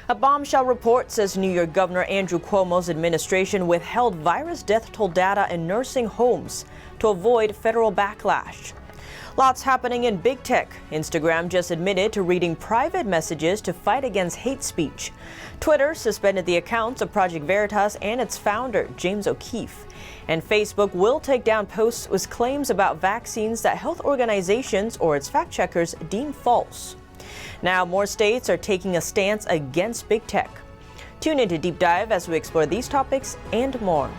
A bombshell report says New York Governor Andrew Cuomo's administration withheld virus death toll data in nursing homes to avoid federal backlash. Lots happening in big tech. Instagram just admitted to reading private messages to fight against hate speech. Twitter suspended the accounts of Project Veritas and its founder, James O'Keefe. And Facebook will take down posts with claims about vaccines that health organizations or its fact checkers deem false. Now, more states are taking a stance against big tech. Tune into Deep Dive as we explore these topics and more.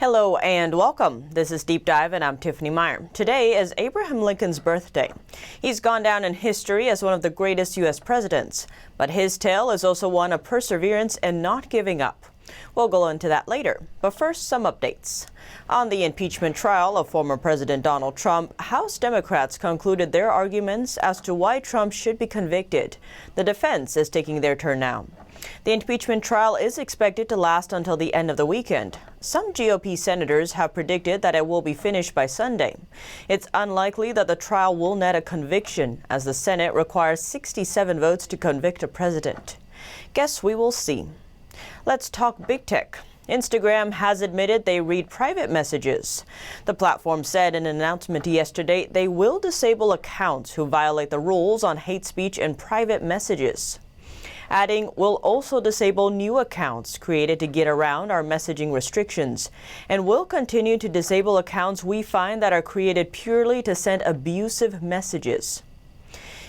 Hello and welcome. This is Deep Dive and I'm Tiffany Meier. Today is Abraham Lincoln's birthday. He's gone down in history as one of the greatest U.S. presidents, but his tale is also one of perseverance and not giving up. We'll go into that later, but first, some updates. On the impeachment trial of former President Donald Trump, House Democrats concluded their arguments as to why Trump should be convicted. The defense is taking their turn now. The impeachment trial is expected to last until the end of the weekend. Some GOP senators have predicted that it will be finished by Sunday. It's unlikely that the trial will net a conviction, as the Senate requires 67 votes to convict a president. Guess we will see. Let's talk big tech. Instagram has admitted they read private messages. The platform said in an announcement yesterday they will disable accounts who violate the rules on hate speech and private messages. Adding, we'll also disable new accounts created to get around our messaging restrictions, and we'll continue to disable accounts we find that are created purely to send abusive messages.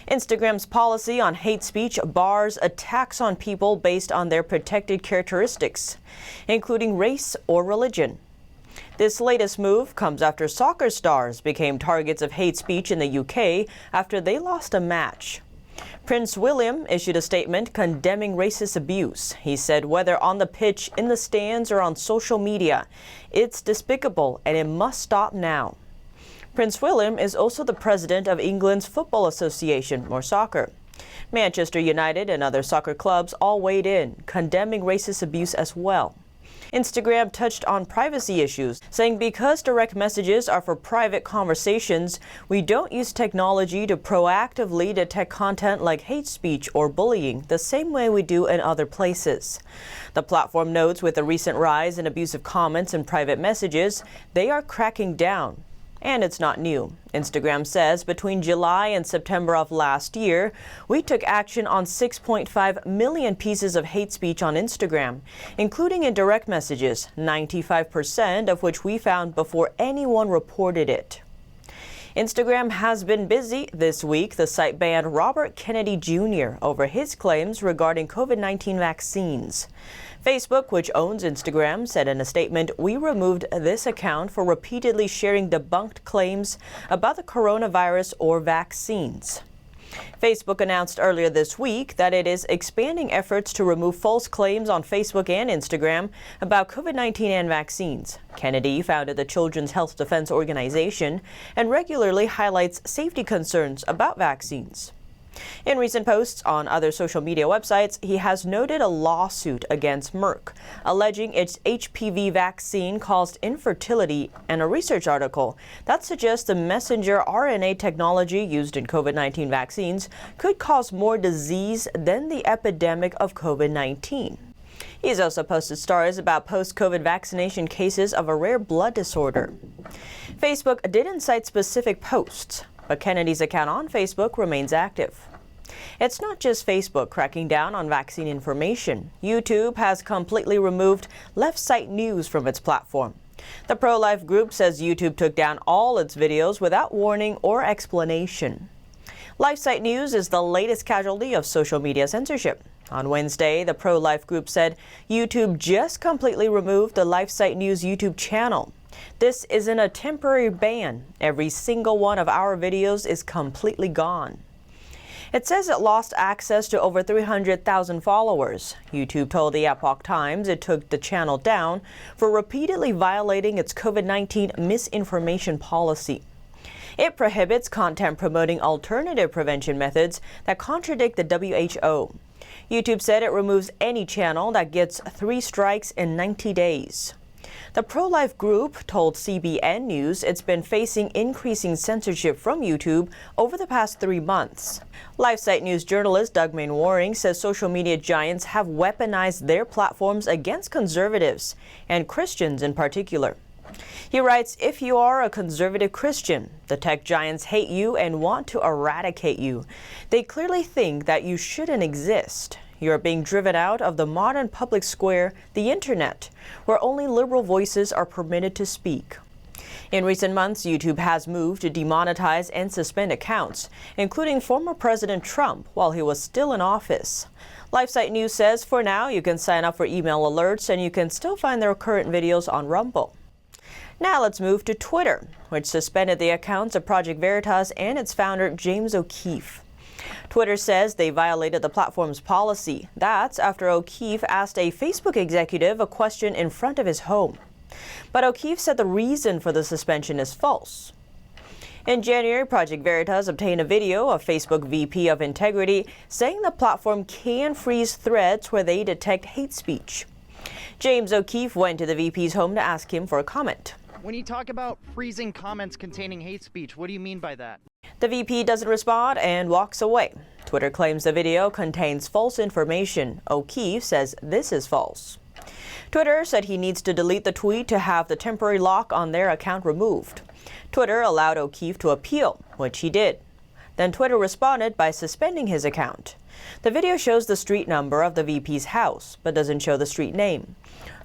Instagram's policy on hate speech bars attacks on people based on their protected characteristics, including race or religion. This latest move comes after soccer stars became targets of hate speech in the UK after they lost a match. Prince William issued a statement condemning racist abuse. He said whether on the pitch, in the stands, or on social media, it's despicable and it must stop now. Prince William is also the president of England's Football Association, or soccer. Manchester United and other soccer clubs all weighed in, condemning racist abuse as well. Instagram touched on privacy issues, saying because direct messages are for private conversations, we don't use technology to proactively detect content like hate speech or bullying the same way we do in other places. The platform notes with the recent rise in abusive comments and private messages, they are cracking down. And it's not new. Instagram says between July and September of last year, we took action on 6.5 million pieces of hate speech on Instagram, including in direct messages, 95% of which we found before anyone reported it. Instagram has been busy this week. The site banned Robert Kennedy Jr. over his claims regarding COVID-19 vaccines. Facebook, which owns Instagram, said in a statement, "We removed this account for repeatedly sharing debunked claims about the coronavirus or vaccines." Facebook announced earlier this week that it is expanding efforts to remove false claims on Facebook and Instagram about COVID-19 and vaccines. Kennedy founded the Children's Health Defense Organization and regularly highlights safety concerns about vaccines. In recent posts on other social media websites, he has noted a lawsuit against Merck, alleging its HPV vaccine caused infertility, and a research article that suggests the messenger RNA technology used in COVID-19 vaccines could cause more disease than the epidemic of COVID-19. He's also posted stories about post-COVID vaccination cases of a rare blood disorder. Facebook didn't cite specific posts, but Kennedy's account on Facebook remains active. It's not just Facebook cracking down on vaccine information. YouTube has completely removed left site news from its platform. The pro-life group says YouTube took down all its videos without warning or explanation. LifeSite News is the latest casualty of social media censorship. On Wednesday, the pro-life group said YouTube just completely removed the LifeSite News YouTube channel. This isn't a temporary ban. Every single one of our videos is completely gone. It says it lost access to over 300,000 followers. YouTube told the Epoch Times it took the channel down for repeatedly violating its COVID-19 misinformation policy. It prohibits content promoting alternative prevention methods that contradict the WHO. YouTube said it removes any channel that gets 3 strikes in 90 days. The pro-life group told CBN News it's been facing increasing censorship from YouTube over the past 3 months. LifeSite News journalist Doug Mainwaring says social media giants have weaponized their platforms against conservatives, and Christians in particular. He writes, if you are a conservative Christian, the tech giants hate you and want to eradicate you. They clearly think that you shouldn't exist. You are being driven out of the modern public square, the internet, where only liberal voices are permitted to speak. In recent months, YouTube has moved to demonetize and suspend accounts, including former President Trump while he was still in office. LifeSite News says for now you can sign up for email alerts and you can still find their current videos on Rumble. Now let's move to Twitter, which suspended the accounts of Project Veritas and its founder, James O'Keefe. Twitter says they violated the platform's policy. That's after O'Keefe asked a Facebook executive a question in front of his home. But O'Keefe said the reason for the suspension is false. In January, Project Veritas obtained a video of Facebook VP of Integrity saying the platform can freeze threads where they detect hate speech. James O'Keefe went to the VP's home to ask him for a comment. When you talk about freezing comments containing hate speech, what do you mean by that? The VP doesn't respond and walks away. Twitter claims the video contains false information. O'Keefe says this is false. Twitter said he needs to delete the tweet to have the temporary lock on their account removed. Twitter allowed O'Keefe to appeal, which he did. Then Twitter responded by suspending his account. The video shows the street number of the VP's house, but doesn't show the street name.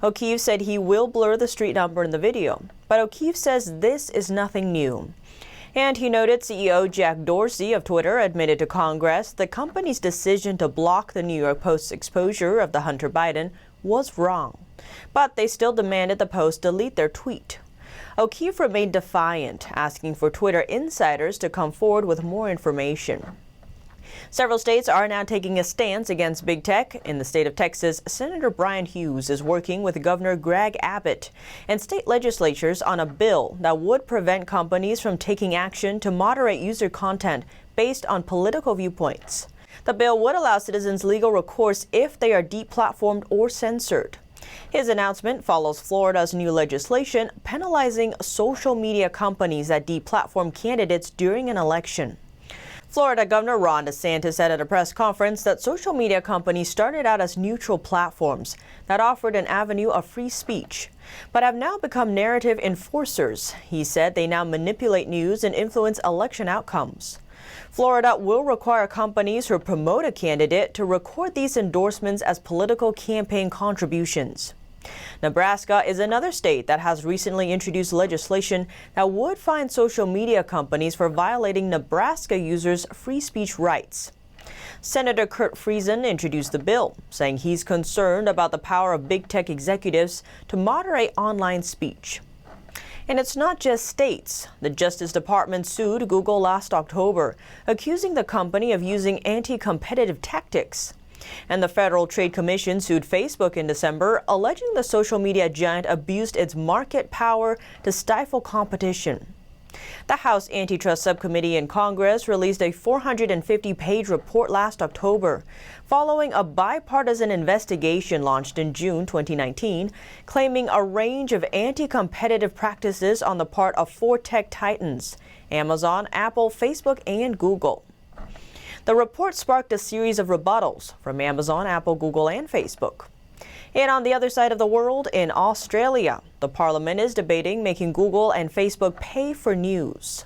O'Keefe said he will blur the street number in the video, but O'Keefe says this is nothing new. And he noted CEO Jack Dorsey of Twitter admitted to Congress the company's decision to block the New York Post's exposure of the Hunter Biden was wrong. But they still demanded the Post delete their tweet. O'Keefe remained defiant, asking for Twitter insiders to come forward with more information. Several states are now taking a stance against big tech. In the state of Texas, Senator Brian Hughes is working with Governor Greg Abbott and state legislatures on a bill that would prevent companies from taking action to moderate user content based on political viewpoints. The bill would allow citizens legal recourse if they are deplatformed or censored. His announcement follows Florida's new legislation penalizing social media companies that deplatform candidates during an election. Florida Governor Ron DeSantis said at a press conference that social media companies started out as neutral platforms that offered an avenue of free speech, but have now become narrative enforcers. He said they now manipulate news and influence election outcomes. Florida will require companies who promote a candidate to record these endorsements as political campaign contributions. Nebraska is another state that has recently introduced legislation that would fine social media companies for violating Nebraska users' free speech rights. Senator Kurt Friesen introduced the bill, saying he's concerned about the power of big tech executives to moderate online speech. And it's not just states. The Justice Department sued Google last October, accusing the company of using anti-competitive tactics. And the Federal Trade Commission sued Facebook in December, alleging the social media giant abused its market power to stifle competition. The House Antitrust Subcommittee in Congress released a 450-page report last October, following a bipartisan investigation launched in June 2019, claiming a range of anti-competitive practices on the part of 4 tech titans: Amazon, Apple, Facebook, and Google. The report sparked a series of rebuttals from Amazon, Apple, Google, and Facebook. And on the other side of the world, in Australia, the parliament is debating making Google and Facebook pay for news.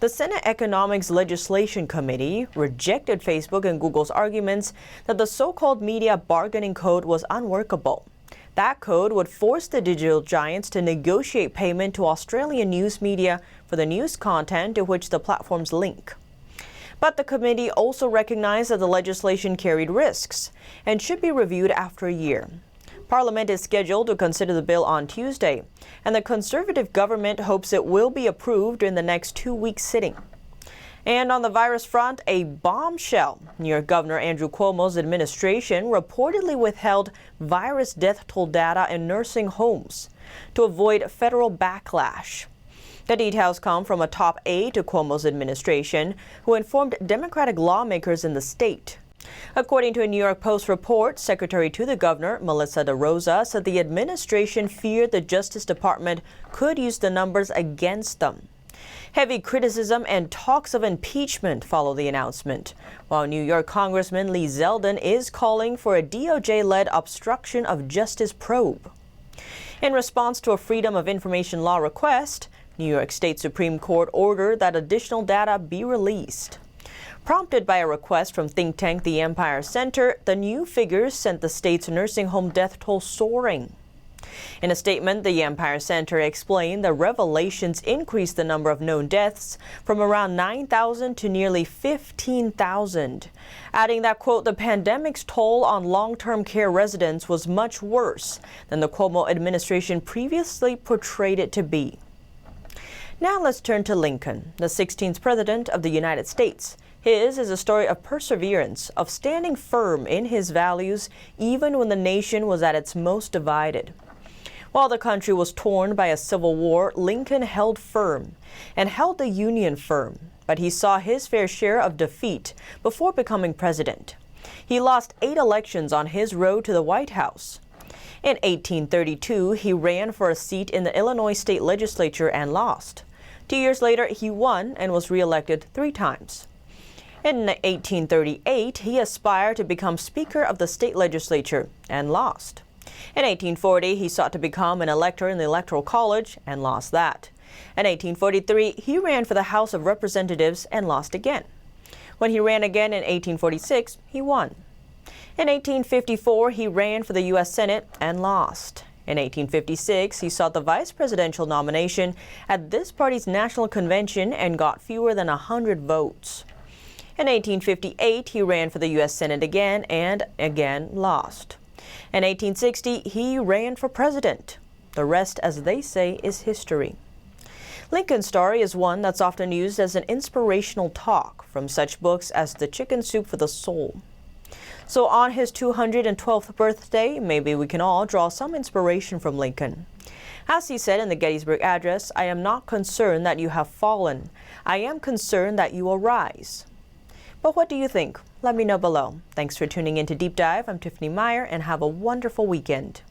The Senate Economics Legislation Committee rejected Facebook and Google's arguments that the so-called media bargaining code was unworkable. That code would force the digital giants to negotiate payment to Australian news media for the news content to which the platforms link. But the committee also recognized that the legislation carried risks and should be reviewed after a year. Parliament is scheduled to consider the bill on Tuesday, and the Conservative government hopes it will be approved in the next 2-week sitting. And on the virus front, a bombshell. New York Governor Andrew Cuomo's administration reportedly withheld virus death toll data in nursing homes to avoid federal backlash. The details come from a top aide to Cuomo's administration who informed Democratic lawmakers in the state. According to a New York Post report, Secretary to the Governor, Melissa DeRosa, said the administration feared the Justice Department could use the numbers against them. Heavy criticism and talks of impeachment follow the announcement, while New York Congressman Lee Zeldin is calling for a DOJ-led obstruction of justice probe. In response to a Freedom of Information Law request, New York State Supreme Court ordered that additional data be released. Prompted by a request from think tank the Meier Center, the new figures sent the state's nursing home death toll soaring. In a statement, the Meier Center explained the revelations increased the number of known deaths from around 9,000 to nearly 15,000, adding that, quote, the pandemic's toll on long-term care residents was much worse than the Cuomo administration previously portrayed it to be. Now let's turn to Lincoln, the 16th president of the United States. His is a story of perseverance, of standing firm in his values, even when the nation was at its most divided. While the country was torn by a civil war, Lincoln held firm and held the Union firm, but he saw his fair share of defeat before becoming president. He lost 8 elections on his road to the White House. In 1832, he ran for a seat in the Illinois state legislature and lost. 2 years later, he won and was reelected 3 times. In 1838, he aspired to become Speaker of the state legislature and lost. In 1840, he sought to become an elector in the Electoral College and lost that. In 1843, he ran for the House of Representatives and lost again. When he ran again in 1846, he won. In 1854, he ran for the U.S. Senate and lost. In 1856, he sought the vice presidential nomination at this party's national convention and got fewer than 100 votes. In 1858, he ran for the U.S. Senate again and again lost. In 1860, he ran for president. The rest, as they say, is history. Lincoln's story is one that's often used as an inspirational talk from such books as The Chicken Soup for the Soul. So on his 212th birthday, maybe we can all draw some inspiration from Lincoln. As he said in the Gettysburg Address, "I am not concerned that you have fallen. I am concerned that you will rise." But what do you think? Let me know below. Thanks for tuning in to Deep Dive. I'm Tiffany Meier, and have a wonderful weekend.